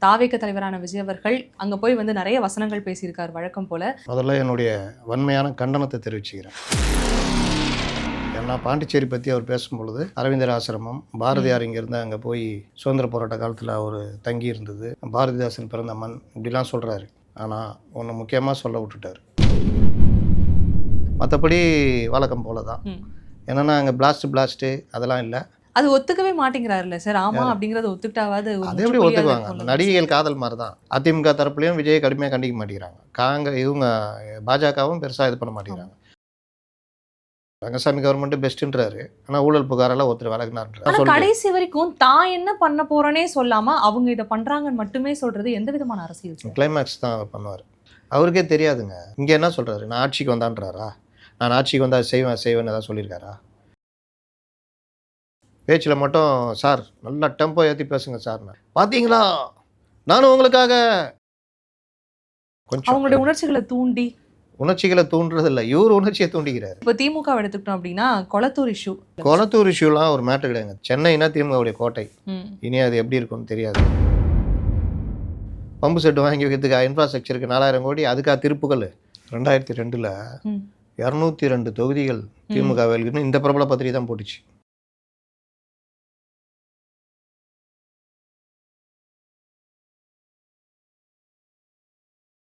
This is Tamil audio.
தாவேக தலைவரான விஜய் அவர்கள் அங்க போய் வந்து நிறைய வசனங்கள் பேசியிருக்கார் வழக்கம் போல. முதல்ல என்னுடைய வன்மையான கண்டனத்தை தெரிவிச்சுக்கிறேன். ஏன்னா பாண்டிச்சேரி பற்றி அவர் பேசும்பொழுது அரவிந்தர் ஆசிரமம், பாரதியார் இங்கேருந்து அங்கே போய் சுதந்திர போராட்ட காலத்தில் அவர் தங்கி இருந்தது, பாரதிதாசன் பிறந்த மண், இப்படிலாம் சொல்கிறாரு. ஆனால் ஒன்று முக்கியமாக சொல்ல விட்டுட்டார். மற்றபடி வழக்கம் போல தான். என்னென்னா அங்கே பிளாஸ்ட்டு அதெல்லாம் இல்லை. அது ஒத்துக்கவே மாட்டேங்கிறாருல்ல சார். ஆமா அப்படிங்கறத ஒத்துக்கிட்டாவது அது எப்படி ஒத்துக்குவாங்க? நடிகைகள் காதல் மாதிரி தான். அதிமுக தரப்புலையும் விஜய் கடுமையாக கண்டிக்க மாட்டேங்கிறாங்க. இவங்க பாஜகவும் பெருசாக இது பண்ண மாட்டேங்கிறாங்க. ரங்கசாமி கவர்மெண்ட் பெஸ்ட்ன்றாரு, ஆனால் ஊழல் புகாரெல்லாம் ஒருத்தர் விலகினார். கடைசி வரைக்கும் தான் என்ன பண்ண போறேனே சொல்லாம அவங்க இதை பண்றாங்கன்னு மட்டுமே சொல்றது எந்த விதமான அரசியல்? கிளைமேக்ஸ் தான் பண்ணுவார். அவருக்கே தெரியாதுங்க. இங்கே என்ன சொல்றாரு? நான் ஆட்சிக்கு வந்தான்றாரா? நான் ஆட்சிக்கு வந்தால் செய்வேன்னு ஏதாவது சொல்லியிருக்காரா? பேச்சில் மட்டும் சார் நல்லா டெம்போ ஏற்றி பேசுங்க சார். பார்த்தீங்களா, நானும் உங்களுக்காக கொஞ்சம் அவங்களுடைய உணர்ச்சிகளை தூண்டுறது இல்லை, இவர் உணர்ச்சியை தூண்டிக்கிறார். இப்போ திமுக எடுத்துக்கிட்டோம் அப்படின்னா கொளத்தூர் இஷ்யூலாம் ஒரு மேட்டர் கிடையாது. சென்னைனா திமுகவுடைய கோட்டை. இனி அது எப்படி இருக்கும்னு தெரியாது. பம்பு செட்டு வாங்கி வைக்கிறதுக்கு இன்ஃப்ராஸ்ட்ரக்சருக்கு 4000 கோடி, அதுக்காக திருப்புகள். 2002 202 தொகுதிகள் திமுக இந்த பிரபல பத்திரிகை தான் போட்டுச்சு.